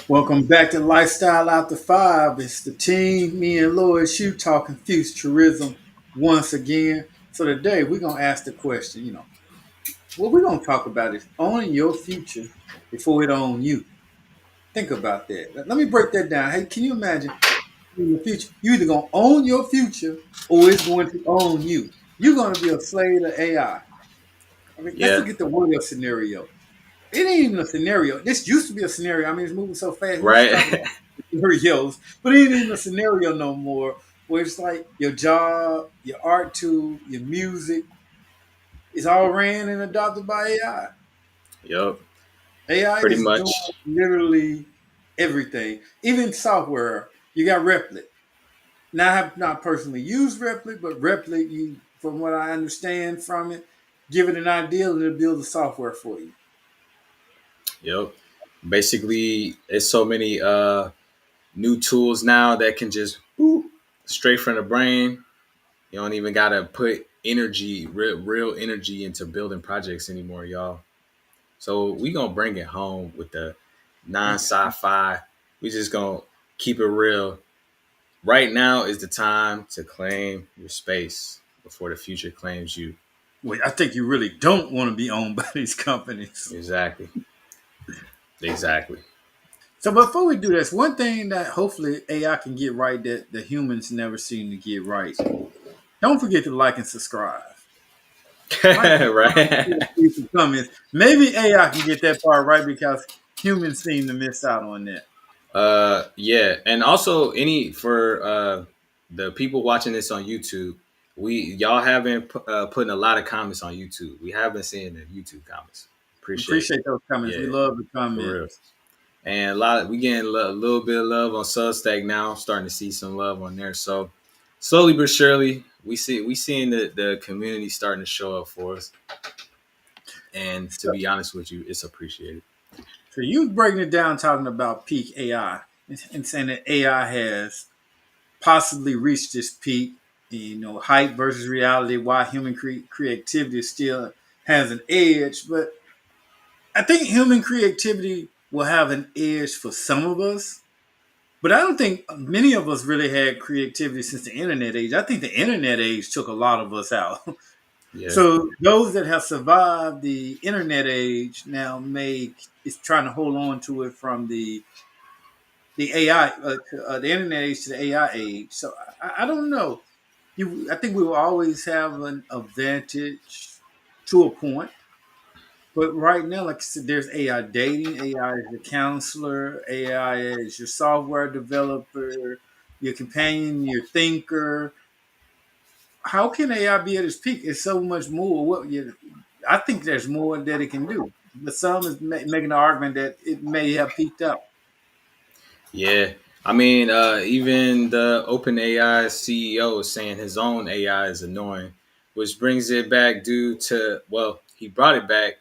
Welcome back to Lifestyle After 5. It's the team, me and Lloyd Shoe talking futurism once again. So today we're gonna ask the question, what we're gonna talk about is owning your future before it own you. Think about that. Let me break that down. Hey, can you imagine in the future? You either gonna own your future or it's going to own you. You're gonna be a slave to AI. I mean, let's Yeah, look at the what if scenario. It ain't even a scenario. This used to be a scenario. I mean, it's moving so fast. We used to talk right. about scenarios, but it ain't even a scenario no more. Where it's like your job, your art tool, your music is all ran and adopted by AI. Yup. AI Pretty is doing much. literally everything, even software. You got Replit. Now, I have not personally used Replit, but Replit, you, from what I understand from it, give it an idea and it'll build the software for you. Yup. Basically, it's so many new tools now that can just boop, straight from the brain. You don't even gotta put energy, real energy into building projects anymore, y'all. So we gonna bring it home with the non-sci-fi. We just gonna keep it real. Right now is the time to claim your space before the future claims you. Well, I think you really don't want to be owned by these companies. Exactly. Exactly. So before we do this, one thing that hopefully AI can get right that the humans never seem to get right. Don't forget to like and subscribe. Like and Right. subscribe, leave some comments. Maybe AI can get that part right because humans seem to miss out on that. Yeah, and also any for the people watching this on YouTube, we y'all have been putting a lot of comments on YouTube. We have been seeing the YouTube comments. Appreciate, Appreciate those comments. We yeah, love the for real. comments. And we getting a little bit of love on Substack now. Starting to see some love on there. So slowly but surely, we seeing the community starting to show up for us. And to So, be honest with you, it's appreciated. so you was breaking it down, talking about peak AI and saying that AI has possibly reached this peak. Hype versus reality. Why human creativity still has an edge, but I think human creativity will have an edge for some of us. But I don't think many of us really had creativity since the internet age. I think the internet age took a lot of us out. Yeah, So those that have survived the internet age now may is trying to hold on to it from the AI, the internet age to the AI age. So I don't know. I think we will always have an advantage to a point. But right now, like I said, there's AI dating, AI is your counselor, AI is your software developer, your companion, your thinker. How can AI be at its peak? It's so much more. I think there's more that it can do. But some is making the argument that it may have peaked out. yeah. I mean, even the OpenAI CEO is saying his own AI is annoying, which brings it back due to, well, he brought it back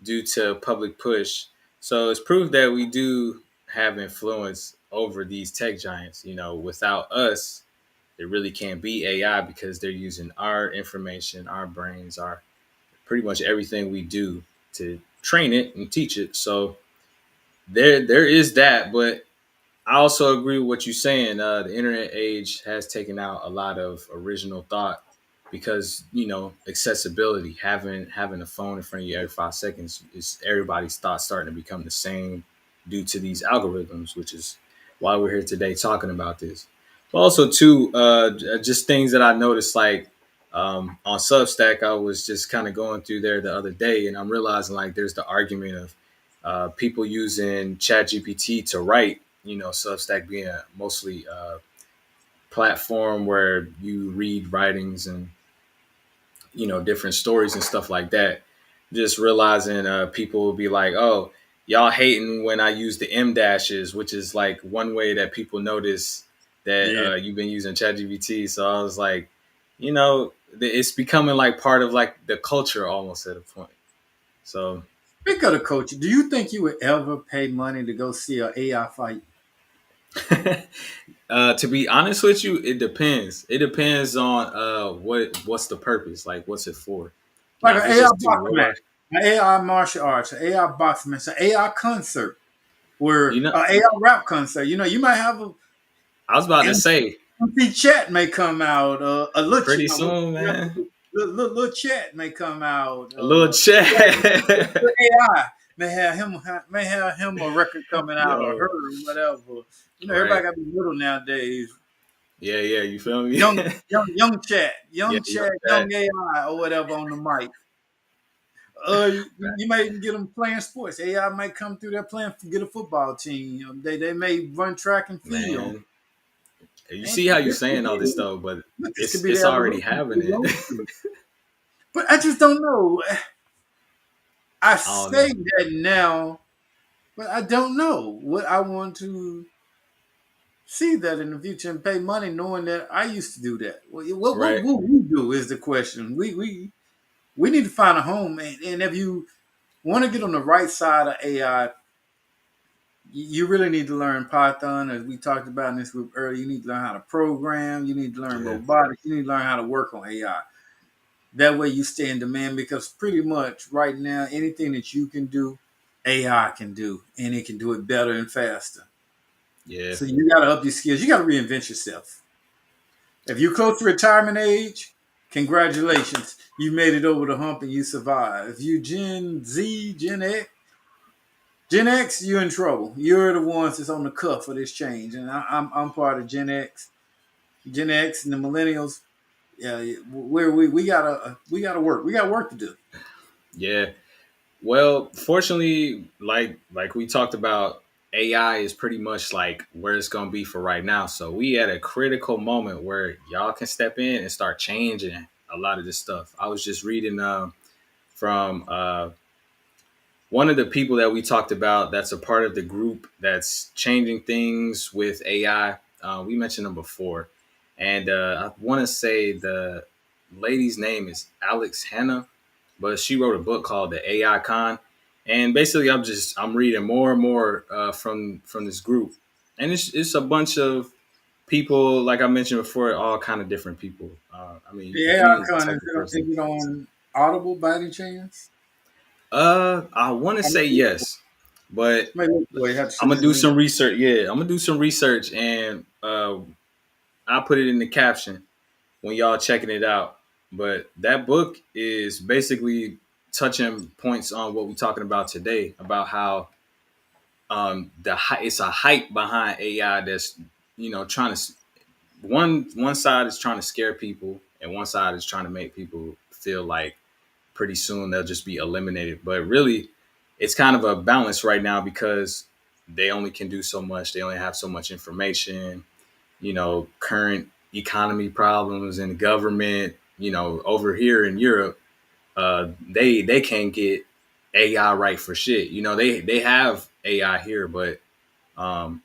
due to public push. So it's proof that we do have influence over these tech giants. Without us, there really can't be AI because they're using our information, our brains, our pretty much everything we do to train it and teach it. So there is that, but I also agree with what you're saying. The internet age has taken out a lot of original thought because accessibility, having a phone in front of you every 5 seconds, is everybody's thoughts starting to become the same due to these algorithms, which is why we're here today talking about this. But also too, just things that I noticed like on Substack, I was just kind of going through there the other day, and I'm realizing like there's the argument of people using ChatGPT to write. Substack being a mostly platform where you read writings and different stories and stuff like that. Just realizing people will be like, "Oh, y'all hating when I use the M dashes," which is like one way that people notice that Yeah. you've been using ChatGPT. So I was like, it's becoming like part of like the culture almost at a point. So Speak of the coach, do you think you would ever pay money to go see an AI fight? to be honest with you, it depends. It depends on what's the purpose, like what's it for. Like Now, an if it's AI just to boxing match, war, an AI martial arts, an AI boxing match, an AI concert. You where know, AI rap concert. You might have a I was about to say MC Chat may come out. A little, pretty soon, man. little Chat may come out. A little chat. AI may have him a record coming out or her Yo, or whatever. right. Everybody got to be little nowadays. Yeah, yeah. You feel me? Yeah, Young yo, Chat, that. young AI or whatever on the mic. You might even get them playing sports. AI might come through there playing, get a football team. They may run track and field. Man, you And see how you saying all this stuff, but this could be the it's already evolution happening. But I just don't know. I I don't know. say that now, but I don't know what I want to see that in the future and pay money knowing that I used to do that. What Right? will we do is the question. We need to find a home, and if you want to get on the right side of AI, you really need to learn Python, as we talked about in this group earlier. You need to learn how to program. You need to learn Yeah, robotics. You need to learn how to work on AI. That way you stay in demand because pretty much right now, anything that you can do, AI can do, and it can do it better and faster. yeah, So you got to up your skills. You got to reinvent yourself. If you're close to retirement age, congratulations. You made it over the hump and you survived. If you Gen Z, Gen X, you're in trouble. You're the ones that's on the cuff of this change. And I'm part of Gen X and the millennials. Yeah, where we gotta work. We got work to do. yeah. Well, fortunately, like we talked about, AI is pretty much like where it's gonna be for right now. So we at a critical moment where y'all can step in and start changing a lot of this stuff. I was just reading from one of the people that we talked about that's a part of the group that's changing things with AI. We mentioned them before, and I want to say the lady's name is Alex Hanna, but she wrote a book called The AI Con, and basically I'm reading more and more from this group, and it's a bunch of people like I mentioned before, all kind of different people. I mean, The you AI ain't the con type of is person. it on Audible by any chance? I want to I say yes, but may look for it. Have to I'm send gonna me the do link. some research. Yeah, I'm gonna do some research, and I'll put it in the caption when y'all checking it out. But that book is basically touching points on what we're talking about today about how it's a hype behind AI that's trying to one side is trying to scare people and one side is trying to make people feel like pretty soon they'll just be eliminated. But really, it's kind of a balance right now because they only can do so much. They only have so much information. Current economy problems and government. Over here in Europe, they can't get AI right for shit. They have AI here, but um,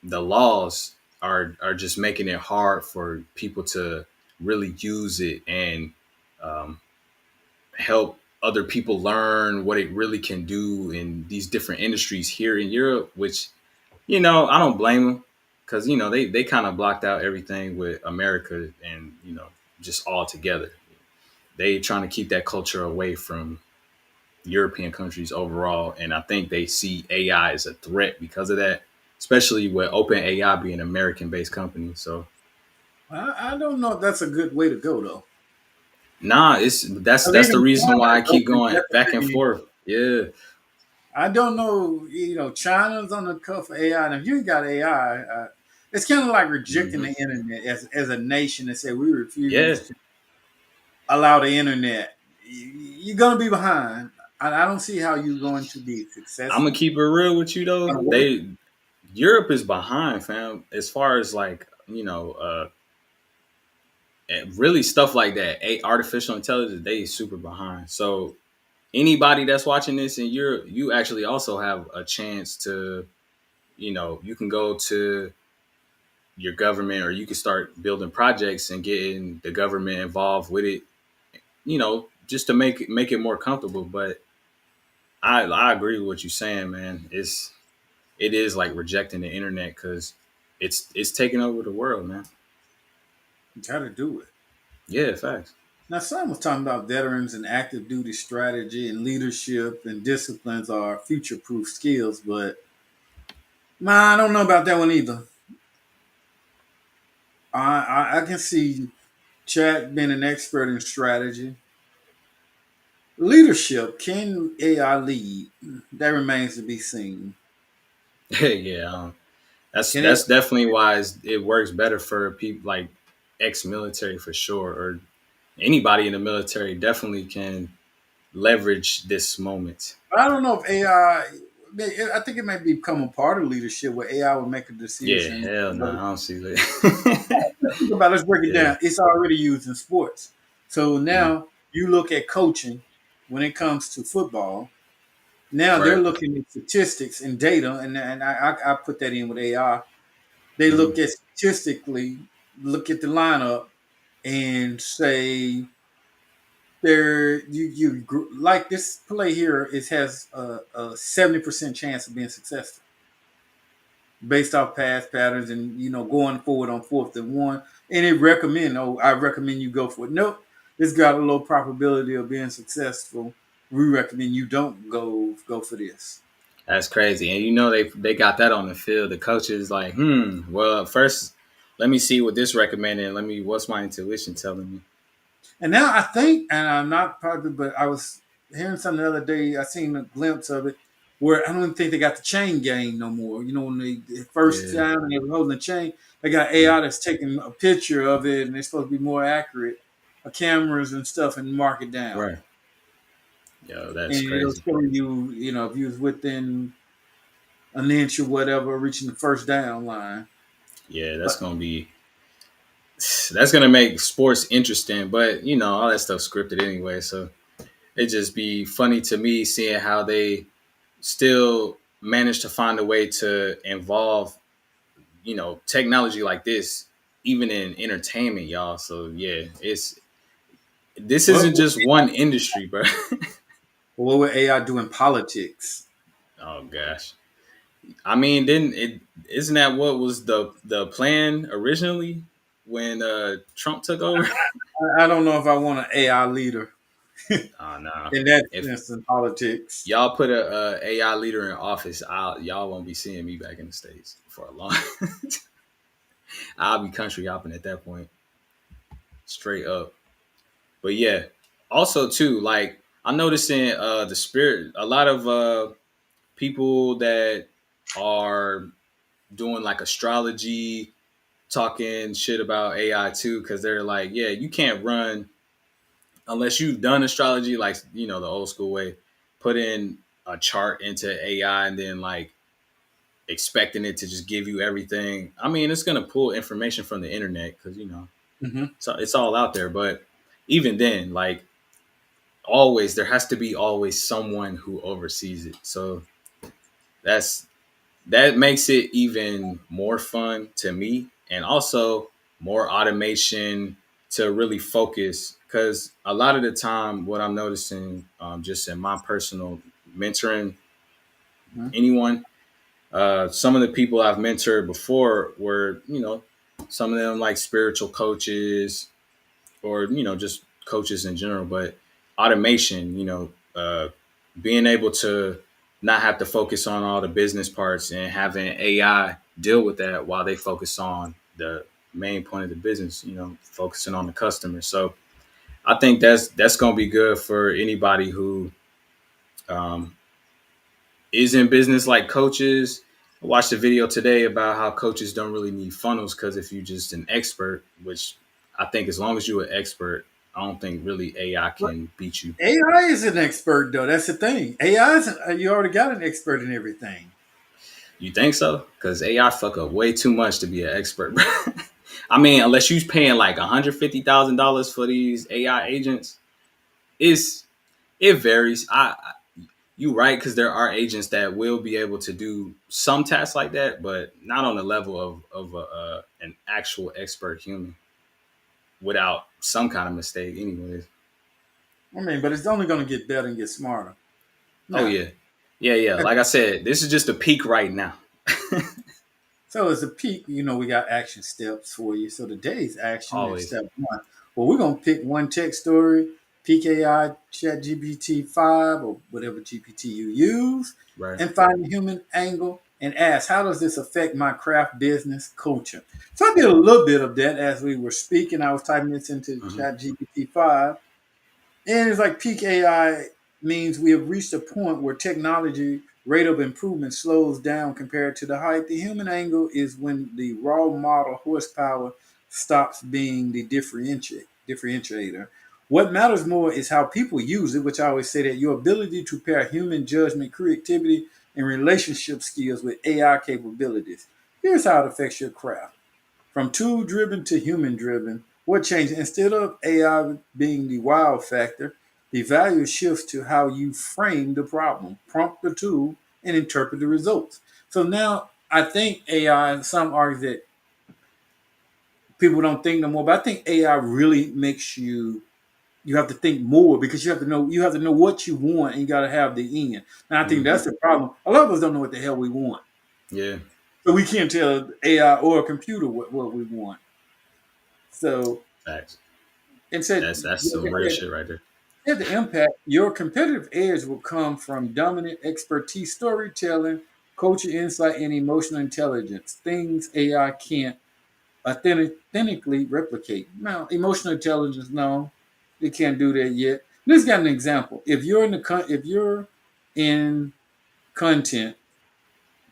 the laws are just making it hard for people to really use it and um, help other people learn what it really can do in these different industries here in Europe, which, I don't blame them because, they kind of blocked out everything with America and, just all together. They trying to keep that culture away from European countries overall. And I think they see AI as a threat because of that, especially with OpenAI being an American based company. So, I don't know if that's a good way to go though. nah, that's the Leaving reason China why I keep open, going that's a back and pretty. forth. Yeah. I don't know. China's on the cuff of AI, and if you got AI, it's kind of like rejecting Hmm. the internet as a nation and say we Yeah. refuse to allow the internet. You're gonna be behind. I don't see how you're going to be I'm gonna successful. keep it real with you though. Gonna work. Europe is behind, fam, as far as like really stuff like that. Artificial intelligence, they super behind. So anybody that's watching this in Europe, you actually also have a chance to, you can go to your government or you can start building projects and getting the government involved with it. Just to make it more comfortable. But I agree with what you're saying, man. It is like rejecting the internet because it's taking over the world, man. Got to do it. Yeah, facts. Now, some was talking about veterans and active duty strategy and leadership and disciplines are future proof skills, but Man, I don't know about that one either. I can see Chad being an expert in strategy. Leadership, can AI lead? That remains to be seen. Yeah, Can it? that's definitely why it works better for people like ex-military for sure, or anybody in the military definitely can leverage this moment. I don't know if AI. I think it might become a part of leadership where AI will make a Yeah, decision. hell no, I don't see that. Think about it, let's break it Yeah, down. It's already used in sports. So mhm, now you look at coaching when it comes to football. Now they're right. looking at statistics and data, and I put that in with AI. They Hmm. look at statistically, look at the lineup, and say like this play here. It has a 70% chance of being successful based off past patterns and going forward on 4th and 1. And it recommend, oh, I recommend you go for it. Nope, this got a low probability of being successful. We recommend you don't go for this. That's crazy, and they got that on the field. The coach is like, well, first let me see what this recommended. Let me what's my intuition telling me. And now I think, and I'm not probably, but I was hearing something the other day. I seen a glimpse of it where I don't even think they got the chain game no more. When they first Yeah, time and they were holding the chain, they got mm, AI that's taking a picture of it and they're supposed to be more accurate, cameras and stuff, and mark it down. right. Yo, that's And it'll crazy. show you, if you was within an inch or whatever, reaching the first down line. Yeah, But that's gonna make sports interesting. But all that stuff scripted anyway, so it just be funny to me seeing how they still manage to find a way to involve technology like this even in entertainment, y'all. So yeah, it's this what, isn't just one industry, bro. what would AI do in politics? Oh gosh, I mean, didn't it? Isn't that what was the plan originally when Trump took over? I don't know if I want an AI leader Oh no, in that if sense in politics. y'all put a AI leader in office, y'all won't be seeing me back in the states for a long. I'll be country hopping at that point, straight up. But yeah, also too, like I'm noticing the spirit. A lot of people that are doing like astrology, talking shit about AI too, because they're like, yeah, you can't run unless you've done astrology, like the old school way, put in a chart into AI and then like expecting it to just give you everything. I mean, it's gonna pull information from the internet because Hmm. so it's all out there. But even then, like always, there has to be always someone who oversees it. So that's that makes it even more fun to me, and also more automation to really focus. Because a lot of the time, what I'm noticing, just in my personal mentoring anyone, some of the people I've mentored before were, some of them like spiritual coaches or, just coaches in general. But automation, being able to not have to focus on all the business parts and having AI deal with that while they focus on the main point of the business, focusing on the customer. So I think that's going to be good for anybody who um, is in business like coaches. I watched a video today about how coaches don't really need funnels because if you're just an expert, which I think as long as you're an expert, I don't think really AI But can beat you. AI is an expert, though. That's the thing. AI is you already got an expert in everything. You think so? Because AI fuck up way too much to be an expert. I mean, unless you're paying like $150,000 for these AI agents, it's it varies. You right because there are agents that will be able to do some tasks like that, but not on the level of an actual expert human without some kind of mistake. Anyways. I mean, but it's only going to get better and get smarter. Oh Now, yeah, yeah, yeah. Like I said, this is just a peak right now. so as a peak, we got action steps for you. So today's action is Always step one. Well, we're gonna pick one tech story, PKI, Chat GPT 5, or whatever GPT you use, right. and find the human angle and ask, how does this affect my craft business coaching? So I did a little bit of that as we were speaking. I was typing this into Hmm. Chat GPT-5. And it's like peak AI means we have reached a point where technology rate of improvement slows down compared to the height. The human angle is when the raw model horsepower stops being the differentiator. What matters more is how people use it, which I always say that your ability to pair human judgment, creativity, and relationship skills with AI capabilities. Here's how it affects your craft. From tool driven to human driven, what changed? Instead of AI being the wow factor, the value shifts to how you frame the problem, prompt the tool, and interpret the results. So now I think AI, some argue that people don't think no more, but I think AI really makes you have to think more because you have to know what you want and you gotta have the end. And I think Hmm. that's the problem. A lot of us don't know what the hell we want. Yeah, So we can't tell AI or a computer what we want. So facts. and said That's some real shit right there. at the impact, your competitive edge will come from dominant expertise, storytelling, culture insight, and emotional intelligence. Things AI can't authentically replicate. Now, emotional intelligence, no, it can't do that yet. Let's get an example. If you're in content,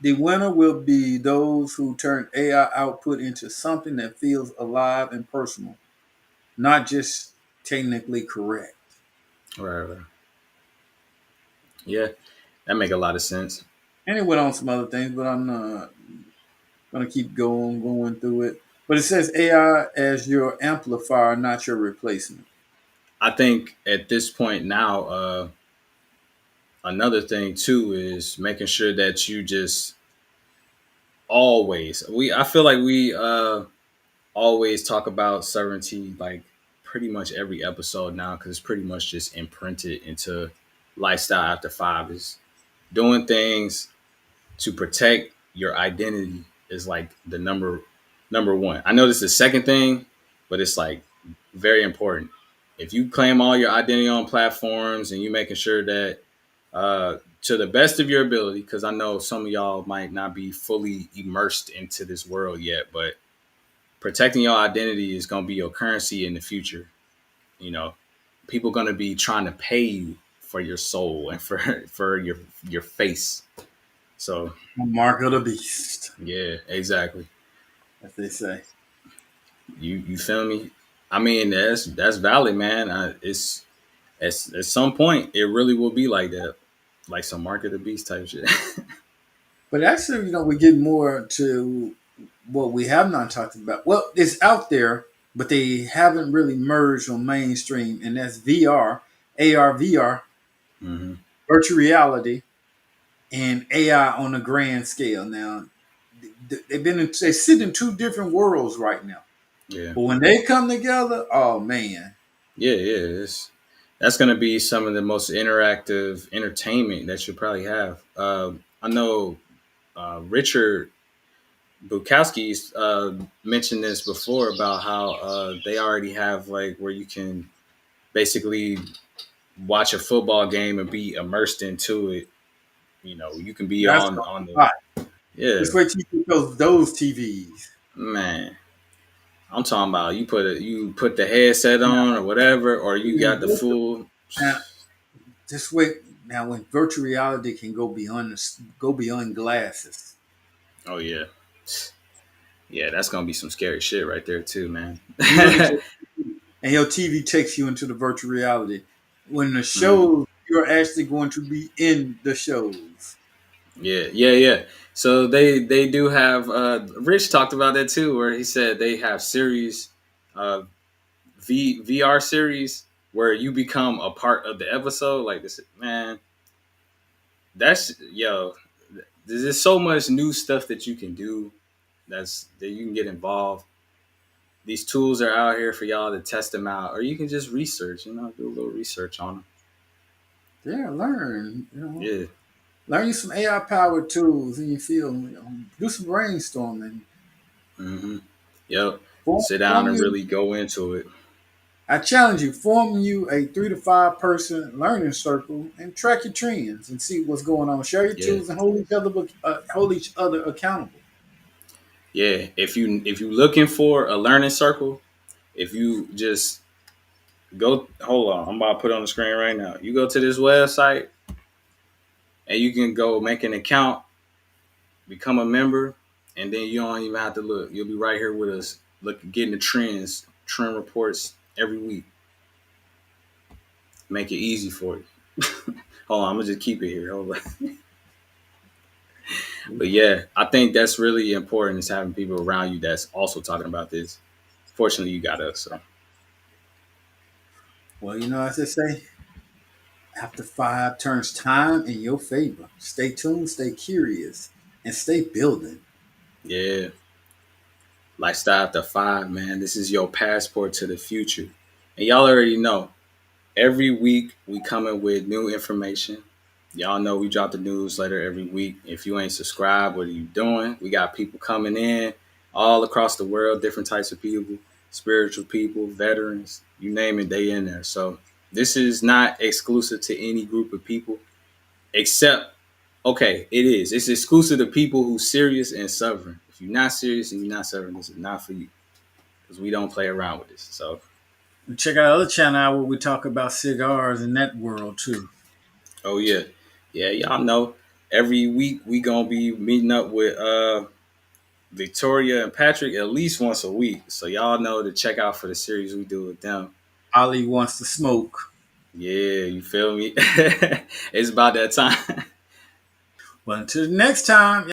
the winner will be those who turn AI output into something that feels alive and personal, not just technically correct. Right, right. Yeah, that make a lot of sense. And it went on some other things, but I'm not gonna keep going through it. But it says AI as your amplifier, not your replacement. I think at this point now, another thing too is making sure that you just always I feel like we always talk about sovereignty like pretty much every episode now because it's pretty much just imprinted into lifestyle after five is doing things to protect your identity is like the number one. I know this is the second thing, but it's like very important. If you claim all your identity on platforms and you making sure that to the best of your ability, because I know some of y'all might not be fully immersed into this world yet, but protecting your identity is going to be your currency in the future. You know, people going to be trying to pay you for your soul and for for your face. So Mark of the beast, yeah, exactly. as they say. You feel me? I mean, that's valid, man. It's at some point it really will be like that, like some mark of the beast type shit. But actually, we get more to what we have not talked about. Well, it's out there, but they haven't really merged on mainstream, and that's VR, AR, VR, Hmm. virtual reality, and AI on a grand scale. Now, they sit in two different worlds right now. Yeah, But when they come together, oh man, yeah. That's gonna be some of the most interactive entertainment that you probably have. I know Richard Bukowski's mentioned this before about how they already have like where you can basically watch a football game and be immersed into it. You know, you can be that's on the hot. yeah, Just wait till you get those TVs. man. I'm talking about you put the headset Now, on or whatever, or you when got the full. now, just wait. Now, when virtual reality can go beyond glasses, Oh yeah, yeah. That's gonna be some scary shit right there too, man. you look at and your TV takes you into the virtual reality. When the Hmm. shows, you're actually going to be in the shows. Yeah. So they do have. Rich talked about that too, where he said they have series, uh, VR series where you become a part of the episode. Like this, man. That's yo. There's so much new stuff that you can do. That you can get involved. These tools are out here for y'all to test them out, or you can just research. You know, do a little research on them. Yeah, learn. Yeah. Learn you some AI powered tools in your field. Do some brainstorming. Mm-hmm. Yep. Form, Sit down form and you really go into it. I challenge you, form you a 3 to 5 person learning circle and track your trends and see what's going on. Share your Yeah, tools and hold each other accountable. yeah. If you looking for a learning circle, if you just go, hold on, I'm about to put it on the screen right now. You go to this website and you can go make an account, become a member, and then you don't even have to look. You'll be right here with us, look, getting the trends, trend reports every week. Make it easy for you. Hold on, I'm gonna just keep it here. Hold on. But yeah, I think that's really important is having people around you that's also talking about this. Fortunately, you got us. So Well, as they say, after 5 turns time in your favor. Stay tuned, stay curious, and stay building. yeah, Lifestyle After 5, man. This is your passport to the future. And y'all already know, every week we coming with new information. Y'all know we drop the newsletter every week. If you ain't subscribed, what are you doing? We got people coming in all across the world, different types of people, spiritual people, veterans, you name it, they in there. So this is not exclusive to any group of people, except, okay, it is. It's exclusive to people who serious and suffering. If you're not serious and you're not suffering, this is not for you because we don't play around with this. So, And check out our other channel out where we talk about cigars in that world too. oh yeah, yeah, y'all know. Every week we gonna be meeting up with Victoria and Patrick at least once a week. So y'all know to check out for the series we do with them. Ali wants to smoke. Yeah, you feel me? It's about that time. But until next time,